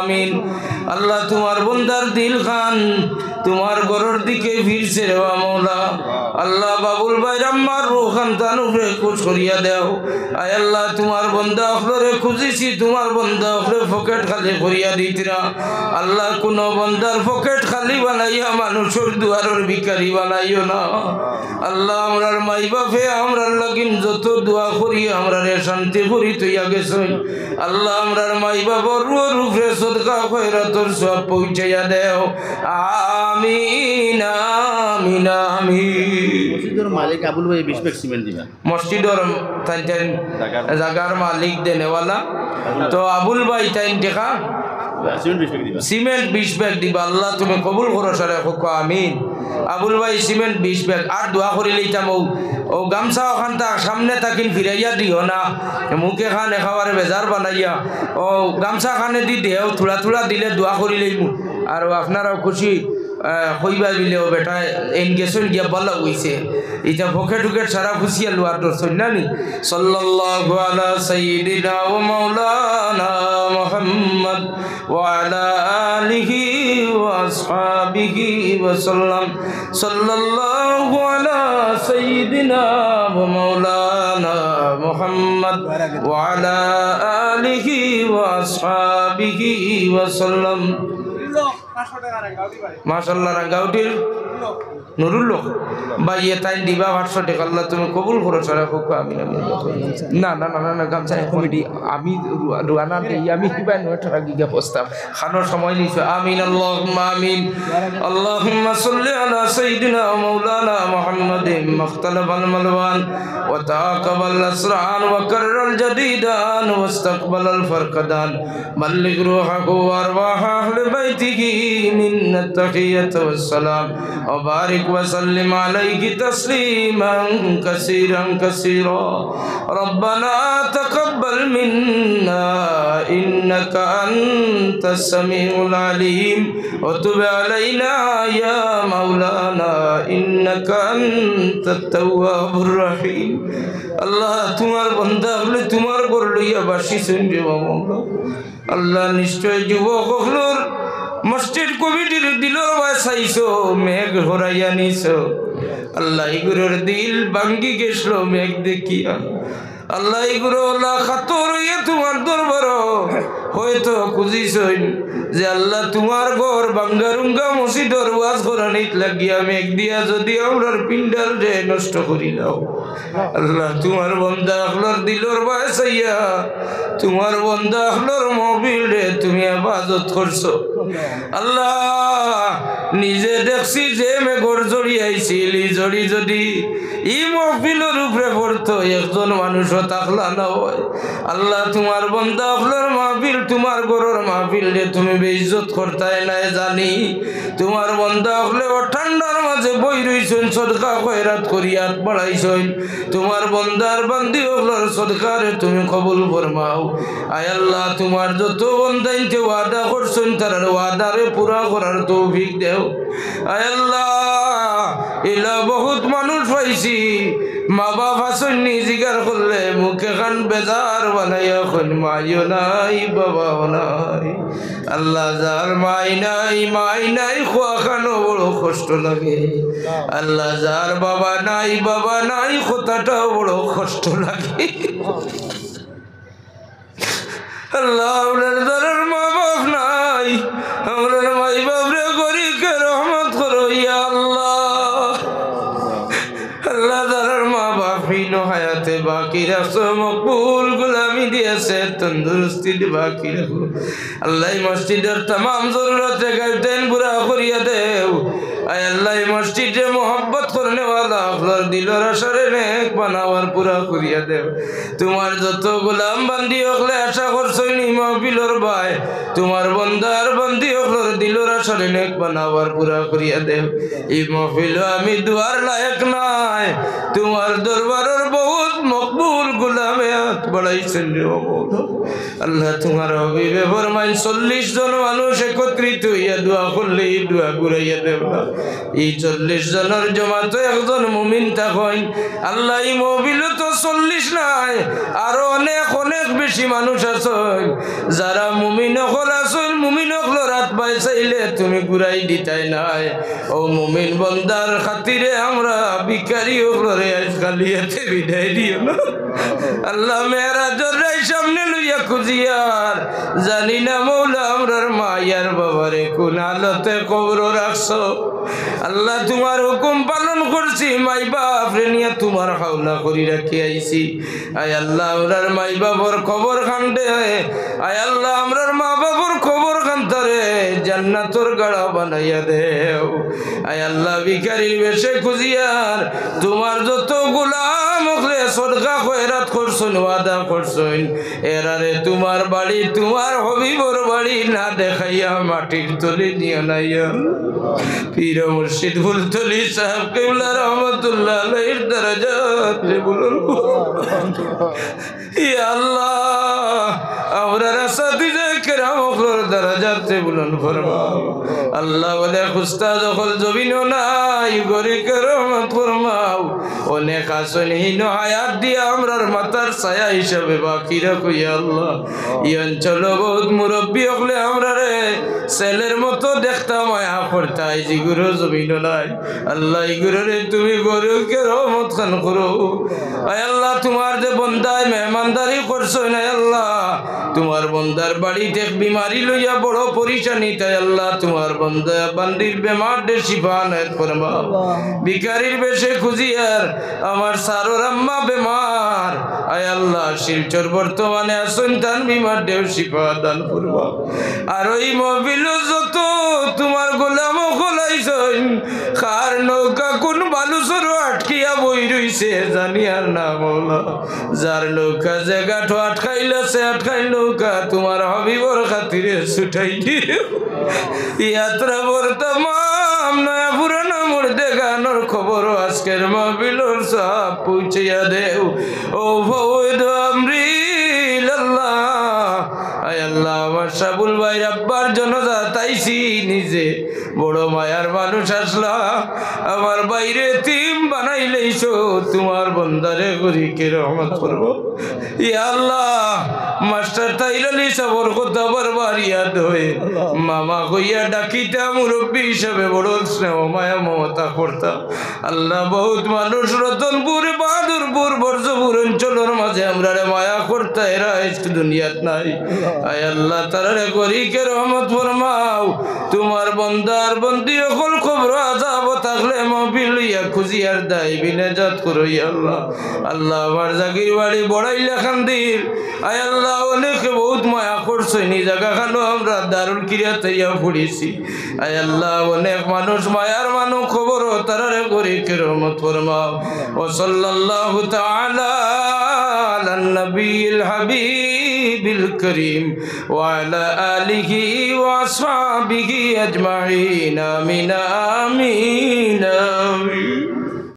আমিন। আল্লাহ তোমার বন্দার দিল খান তোমার ঘরের দিকে ফিরছে রে মাওলা। আল্লাহ বাবুল ভাই আম্মার রোহান তানুরে খুশ করিয়া দেও। আয় আল্লাহ তোমার বন্দা আপনারে খুঁজেছি, তোমার বন্দা আপনার পকেট খালি করিয়া দিতরা। আল্লাহ কোন বন্দার পকেট খালি বানাইয়া মানুষের দুয়ারের ভিখারি বানাইও না। আল্লাহ আমরার মাই বাপে আমরার লাগিন যত দোয়া করি আমরারে শান্তি করি তুইয়া গেছই। আল্লাহ আমরার মাই বাবার রূপে সদকা খয়রাতর সব পৌঁছাইয়া দেও। আমিন আমিন আমিন। মসজিদের মালিক আবুল ভাই 20 ব্যাগ সিমেন্ট দিবা। মসজিদের জাগার মালিক দেনেওয়ালা তো আবুল ভাই টাইম টেকা সিমেন্ট 20 ব্যাগ দিবা। আল্লাহ তুমি কবুল করো সারে আমিন। আবুল ভাই সিমেন্ট 20 ব্যাগ আর দোয়া করি লইতাম ও গামছা ওখান সামনে তাকিন ফিরাইয়া দিও না, মুখে খান এখাবারে বেজার বানাইয়া ও গামছা খানে দি দেও থোড়া থোড়া দিলে দোয়া করি লইমু। আর আপনারাও খুশি হইবা দিলেও বেটা এনগেশন গিয়া ভালো হইছে। এটা পকেট টুকেট সারা খুশিয়া লোয়ার দর্শন নানি। সাল্লাল্লাহু আলা সাইয়্যিদিনা ওয়া মাওলানা মুহাম্মদ ওয়া আলা আলিহি ওয়া আসহাবিহি ওয়া সাল্লাম। সাল্লাল্লাহু আলা সাইয়্যিদিনা ওয়া মাওলানা মুহাম্মদ ওয়া আলা আলিহি ওয়া আসহাবিহি ওয়া সাল্লাম। মাশাআল্লাহ রাঙ্গাউটির নুরুল লোক ভাই এটাই দিবা 500 টাকা। আল্লাহ তুমি কবুল করো সারা খুব আমিন আমিন। না না না না গামছা কমিটি আমি রুয়ানা দেই আমি কিবা নয় টাকা গিয়া প্রস্তাব খানোর সময় নিছো। আমিন আল্লাহুম্মা আমিন। আল্লাহুম্মা সাল্লি আলা সাইয়্যিদিনা ওয়া মাওলানা মুহাম্মাদিন মাখতালাবাল মালওয়ান ওয়া তাকাবাল আসরান ওয়া কাররাল জাদিদান ওয়াস্তাকবালাল ফারকাদান বাল্লিগ রূহাহু ওয়া আরওয়াহ আহলি বাইতিহি মিন্নাত তাহিয়াতু ওয়াস সালাম ওয়া বারিক ওয়া সাল্লিম আলাইহি তাসলিমান কাসীরান কাসীরা। রব্বানা তাকাব্বাল মিন্না ইন্নাকা আনতাস সামিউল আলিম ওয়া তুব আলাইনা ইয়া মাওলানা ইন্নাকা আনতাত তাওয়াবুর রহিম। আল্লাহ তোমার বান্দা হলে তোমার ঘর লইয়া বাসি শুনবে মাওলা। আল্লাহ নিশ্চয় যুবক হলোর মসজিদ কমিটির দিলর বাসাইছো মেঘ হরাইয়া নিছো। আল্লাহ এগুলোর দিল ভাঙ্গি গেছিল মেঘ দেখিয়া। আল্লাহ এগুলো খাতর হইয়া তোমার দরবার হয়তো খুঁজিছইন যে আল্লাহ তোমার ঘর বাঙ্গারুঙ্গা মসজিদর ওয়াজ করানিত লাগিয়া মেঘ দিয়া যদি আমরার পিন্ডাল রে নষ্ট করি নাও। আল্লাহ তোমার বন্দা আখলার দিলর বাসাইয়া তোমার বন্দা আখলার মবিল রে তুমি ইবাদত করছো। আল্লাহ নিজে দেখছি যে মেঘর জড়িয়াইছিল জড়ি যদি ই মহফিলের উপরে পড়তো একজন মানুষও থাকলা না হয়। আল্লাহ তোমার বন্দা আখলার মাহফিল তোমার ঘরের মাহফিল রে তুমি বেইজ্জত করতাই নাই জানি। তোমার বন্দা আখলে ঠান্ডার মাঝে বই রইছেন সদকা খয়রাত করিয়াত বাড়াইছেন। তোমার বন্দার বান্দি আখলার সদকারে তুমি কবুল ফরমাও। আয় আল্লাহ তোমার যত বন্দাইতে ওয়াদা করছেন তার ওয়াদারে পুরা করার তৌফিক দেও। আয় আল্লাহ এলা বহুত মানুষ পাইছি মা বাপ আসেননি জিগার করলে মুখে খান বেজার বানাইয়া খন মাইও নাই বাবাও নাই। আল্লাহ যার মাই নাই খোয়া খানো বড় কষ্ট লাগে। আল্লাহ যার বাবা নাই কথাটাও বড় কষ্ট লাগে। আল্লাহ আপনার যার মা বাপ নাই আপনার মাই বাপরে গরিবকে রহমত করো ইয়া আল্লাহ। আল্লাহ যার মা বাপ হীন হায়াতে বাকি রাখছো মকবুল গোলামি দিয়েছে তন্দুরস্তি বাকি রাখো। আল্লাহ মসজিদের तमाम জরুরত গাইতেন পুরা করিয়া দেও। আয় আল্লাহ মসজিদে মোহব্বত করনে वाला আপনার দিলের আশারে নেক বানাওয়ার পুরা করিয়া দেও। তোমার যত গোলাম বান্দি হলে আশা করছই নি মাহফিলর ভাই তোমার বন্দার বান্দি হলে দিলের আশারে নেক বানাওয়ার পুরা করিয়া দেও। এই মাহফিল আমি দুয়ার লায়ক নাই তোমার দরবারের বহুত মকবুল গোলামে হাত বাড়াইছেন রে মাওলা। আল্লাহ তোমার হাবিবে ফরমাইন 40 জন মানুষ একত্রিত হইয়া দোয়া করলে এই দোয়া ঘুরাইয়া দেব না। এই 40 জনের জমাতে একজন মুমিন থাকেন। আল্লাহ এই মাহফিলে তো 40 নাই আরো অনেক বেশি মানুষ আছেন যারা মুমিন হল আছেন মুমিন হকলো রাত পাই চাইলে তুমি ঘুরাই দিতাই নাই ও মুমিন বন্দার খাতিরে আমরা ভিখারি হকলো রে আজকালি এতে বিদায় দিও না আল্লাহ মেরাজের রাই সামনে লইয়া খুঁজিয়ার জানি না মৌলা আমরার মায়ার বাবারে কোন হালতে কবর রাখছো আল্লাহ তোমার হুকুম পালন করছি মাই বাপ রে নিয়ে তোমার হাওলা করি রাখি আইছি আয় আল্লাহ আমরার মাই বাবার কবর খান্ডে আয় আল্লাহ আমরার মা বাবার কবর খান্তারে জান্নাতর গাড়া বানাইয়া দেও আয় আল্লাহ ভিখারির বেশে খুঁজিয়ার তোমার যত গোলাম হলে সদকা খয়রাত করছুন ওয়াদা করছুন এরারে তোমার বাড়ি তোমার হবিবর বাড়ি না দেখাইয়া মাটির তলে নিয়ে নাইয়া পীর মুর্শিদ ফুলতলি সাহেব কিবলা রহমাতুল্লাহ আলাইহির দরজাত বুলুন ইয়া আল্লাহ আমরা রাসাতি কেরাম ওগুলোর দরজাতে বুলুন ফরমাও আল্লাহ বলে খুস্তা যখন জমিন নাই গরি কেরামত ফরমাও অনেক আসনহীন হায়াত দিয়ে আমরার মাথার ছায়া হিসাবে বাকি রাখো ইয়া আল্লাহ এই অঞ্চল বহুত মুরব্বী হলে আমরা রে ছেলের মতো দেখতাম মায়া করতাই জিগুরো জমিন নাই আল্লাহ ইগুরে তুমি গরু কেরামত খান করো আয় আল্লাহ তোমার যে বন্দায় মেহমানদারি করছো না আল্লাহ তোমার বন্দার বাড়িতে বিমারি লইয়া বড় পরিশানি তাই আল্লাহ তোমার বন্দা বান্দির বেমার দে শিফা নায়েত ফরমাও ভিখারির বেশে খুঁজিয়ার আমার সারোর আম্মা বেমার আয় আল্লাহ শিলচর বর্তমানে আসুন তান বিমার দেও শিফা দান ফরমাও আর ওই মহফিল যত তোমার গোলাম খোলাইছেন খার নৌকা কোন বালুচর আটকিয়া বই রইছে জানি আর না মৌলা যার নৌকা যে গাঠো আটকাইলেছে আটকাই নৌকা তোমার হবিবর খাতিরে ছুটাই দিও ইয়াত্রা বর্তমান নয়া পুরানো মুর্দে গানোর খবর আজকের মাহফিলর সব পৌঁছিয়া দেও ও ফৌদ আমরিল আল্লাহ আয় আল্লাহ আমার সাবুল ভাই আব্বার জনজা তাইছি নিজে বড় মায়ার মানুষ আসলা আমার বাইরে তিম বানাইলেইছো তোমার বন্দারে গরিকে রহমত করবো ইয়া আল্লাহ মাস্টার তাইরালি সবর কথা বারবার ইয়াদ হয়ে মামা কইয়া ডাকিতা মুরব্বী হিসাবে বড় স্নেহ মায়া মমতা করতাম আল্লাহ বহুত মানুষ রতনপুর বাহাদুরপুর বর্ষপুর অঞ্চলের মাঝে আমরা মায়া করতা এরা আজকে দুনিয়াত নাই আয় আল্লাহ তারারে গরিকে রহমত ফরমাও তোমার বন্দার বন্দি অকল খবর আজাব থাকলে মহফিল লইয়া খুঁজিয়ার দায় বিনাজাত করো ইয়া আল্লাহ আল্লাহ আমার জাগির বাড়ি বড়াইলা খান্দির আয় আল্লাহ অনেকে বহুত মায়া করছে নি জায়গা খানো আমরা দারুল কিরিয়া তৈয়া পড়েছি আয় আল্লাহ অনেক মানুষ মায়ার মানুষ খবর তারারে গরিকে রহমত ফরমাও ও সাল্লাল্লাহু তাআলা আলান নবিয়িল হাবিবিল করিম ওয়া আলা আলিহি ওয়া আসহাবিহি আজমাইন আমিন আমিন আমিন